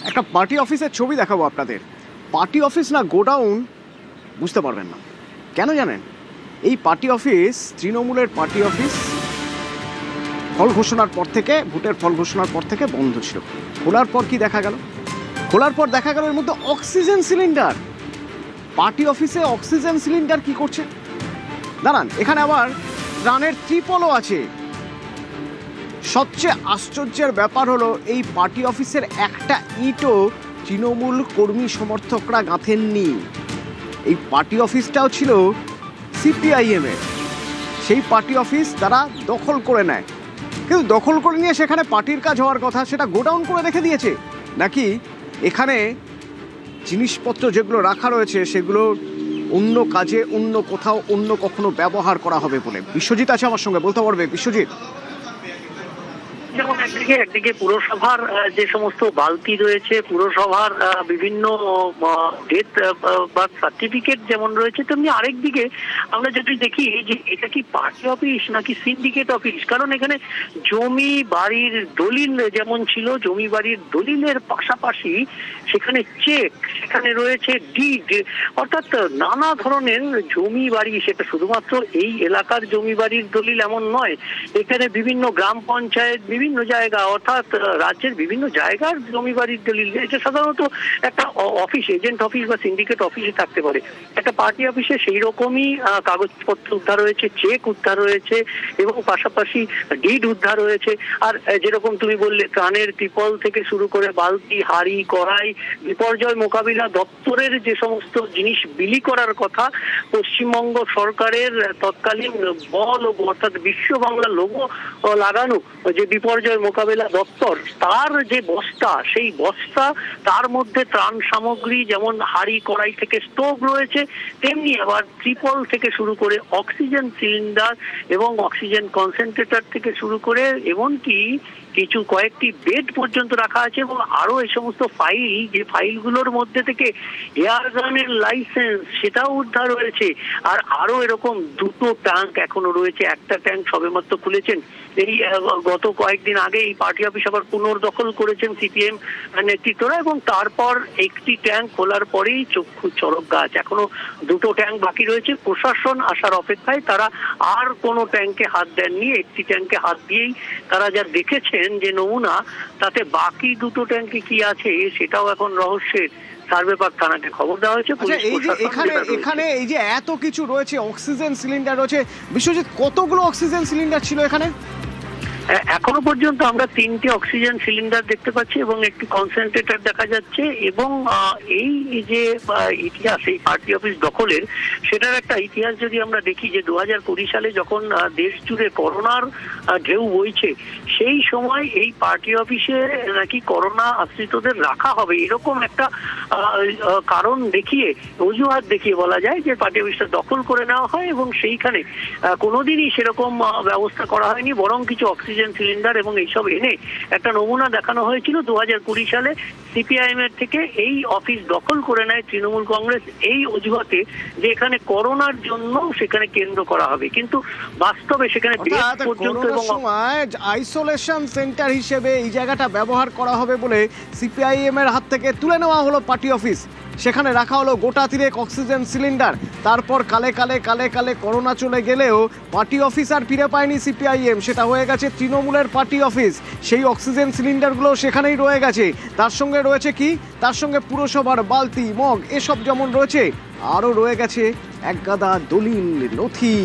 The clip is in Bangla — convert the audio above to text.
একটা পার্টি অফিসের ছবি দেখাবো আপনাদের। পার্টি অফিস না গোডাউন বুঝতে পারবেন না। কেন জানেন? এই পার্টি অফিস তৃণমূলের পার্টি অফিস ফল ঘোষণার পর থেকে, ভোটের ফল ঘোষণার পর থেকে বন্ধ ছিল। খোলার পর কি দেখা গেল? খোলার পর দেখা গেল এর মধ্যে অক্সিজেন সিলিন্ডার। পার্টি অফিসে অক্সিজেন সিলিন্ডার কি করছে? দাঁড়ান, এখানে আবার ত্রাণের ত্রিপলও আছে। সবচেয়ে আশ্চর্যের ব্যাপার হলো এই পার্টি অফিসের একটা ইটও তৃণমূল কর্মী সমর্থকরা গাঁথেননি। এই পার্টি অফিসটাও ছিল সিপিআইএম এর। সেই পার্টি অফিস তারা দখল করে নেয়, কিন্তু দখল করে নিয়ে সেখানে পার্টির কাজ হওয়ার কথা সেটা গোডাউন করে রেখে দিয়েছে। নাকি এখানে জিনিসপত্র যেগুলো রাখা রয়েছে সেগুলো অন্য কাজে, অন্য কোথাও, অন্য কখনো ব্যবহার করা হবে বলে। বিশ্বজিৎ আছে আমার সঙ্গে, বলতে পারবে বিশ্বজিৎ? যেমন একদিকে পুরসভার যে সমস্ত বালতি রয়েছে, পুরসভার বিভিন্ন ডেথ বার্থ সার্টিফিকেট যেমন রয়েছে, তেমনি আরেকদিকে আমরা যদি দেখি যে এটা কি পার্টি অফিস নাকি সিন্ডিকেট অফিস। কারণ এখানে জমি বাড়ির দলিল যেমন ছিল, জমি বাড়ির দলিলের পাশাপাশি সেখানে চেক, সেখানে রয়েছে ডিড, অর্থাৎ নানা ধরনের জমি বাড়ি। সেটা শুধুমাত্র এই এলাকার জমি বাড়ির দলিল এমন নয়, এখানে বিভিন্ন গ্রাম পঞ্চায়েত, বিভিন্ন জায়গা, অর্থাৎ রাজ্যের বিভিন্ন জায়গার জমি বাড়ির দলিল। এটা সাধারণত একটা অফিস, এজেন্ট অফিস বা সিন্ডিকেট অফিসে থাকতে পারে। একটা পার্টি অফিসে সেই রকমই কাগজপত্র উদ্ধার হয়েছে, চেক উদ্ধার হয়েছে এবং পাশাপাশি ডিড উদ্ধার হয়েছে। আর যেরকম তুমি বললে, ত্রাণের ত্রিপল থেকে শুরু করে বালতি, হাড়ি, কড়াই, বিপর্যয় মোকাবিলা দপ্তরের যে সমস্ত জিনিস বিলি করার কথা, পশ্চিমবঙ্গ সরকারের তৎকালীন বল, অর্থাৎ বিশ্ব বাংলা লোগো লাগানো যে বিপর্যয় মোকাবিলা দপ্তর, তার যে বস্তা, সেই বস্তা, তার মধ্যে ত্রাণ সামগ্রী যেমন হাড়ি কড়াই থেকে স্টোভ রয়েছে, তেমনি আবার ত্রিপল থেকে শুরু করে অক্সিজেন সিলিন্ডার এবং অক্সিজেন কনসেন্ট্রেটর থেকে শুরু করে এমনকি কিছু কয়েকটি বেড পর্যন্ত রাখা আছে। এবং আরো এই সমস্ত ফাইল, যে ফাইলগুলোর মধ্যে থেকে এয়ার গানের লাইসেন্স, সেটাও উদ্ধার হয়েছে। আর আরো এরকম দুটো ট্যাঙ্ক এখনো রয়েছে। একটা ট্যাঙ্ক সবেমাত্র খুলেছেন এই গত কয়েকদিন আগে, এই পার্টি অফিস আবার পুনর্দখল করেছেন সিপিএম নেতৃত্বরা, এবং তারপর একটি ট্যাঙ্ক খোলার পরেই চক্ষু চড়ক গাছ। এখনো দুটো ট্যাঙ্ক বাকি রয়েছে, প্রশাসন আসার অপেক্ষায়। তারা আর কোনো ট্যাঙ্কে হাত দেননি, একটি ট্যাঙ্কে হাত দিয়েই তারা যা দেখেছেন যে নমুনা, তাতে বাকি দুটো ট্যাঙ্কে কি আছে সেটাও এখন রহস্যের। সার্ভেপার থানাকে খবর দেওয়া হয়েছে। এখানে এই যে এত কিছু রয়েছে, অক্সিজেন সিলিন্ডার রয়েছে, বিশ্বজিৎ কতগুলো অক্সিজেন সিলিন্ডার ছিল এখানে? এখনো পর্যন্ত আমরা 3টে অক্সিজেন সিলিন্ডার দেখতে পাচ্ছি এবং একটি কনসেন্ট্রেটর দেখা যাচ্ছে। এবং এই যে ইতিহাস, এই পার্টি অফিস দখলের, সেটার একটা ইতিহাস যদি আমরা দেখি যে 2020 সালে যখন দেশ জুড়ে করোনার ঢেউ বইছে, সেই সময় এই পার্টি অফিসে নাকি করোনা আশ্রিতদের রাখা হবে, এরকম একটা কারণ দেখিয়ে, অজুহাত দেখিয়ে বলা যায় যে পার্টি অফিসটা দখল করে নেওয়া হয়। এবং সেইখানে কোনোদিনই সেরকম ব্যবস্থা করা হয়নি, বরং কিছু অক্সিজেন সিলিন্ডার এবং এইসব এনে একটা নমুনা দেখানো হয়েছিল। 2020 সালে সিপিআইএম এর থেকে এই অফিস দখল করে নেয় তৃণমূল কংগ্রেস এই অজুহাতে যে এখানে করোনার জন্য সেখানে কেন্দ্র করা হবে, কিন্তু বাস্তবে সেখানে পর্যন্ত এবং আইসোলেশন সেন্টার হিসেবে এই জায়গাটা ব্যবহার করা হবে বলে সিপিআইএম এর হাত থেকে তুলে নেওয়া হলো পার্টি অফিস। সেখানে রাখা হলো গোটা 3 অক্সিজেন সিলিন্ডার। তারপর কালে কালে কালে কালে করোনা চলে গেলেও পার্টি অফিস আর ফিরে পায়নি সিপিআইএম, সেটা হয়ে গেছে তৃণমূলের পার্টি অফিস। সেই অক্সিজেন সিলিন্ডারগুলো সেখানেই রয়ে গেছে। তার সঙ্গে রয়েছে কি? তার সঙ্গে পুরসভার বালতি, মগ, এসব যেমন রয়েছে, আরও রয়ে গেছে এক গাদা দলিল, নথি।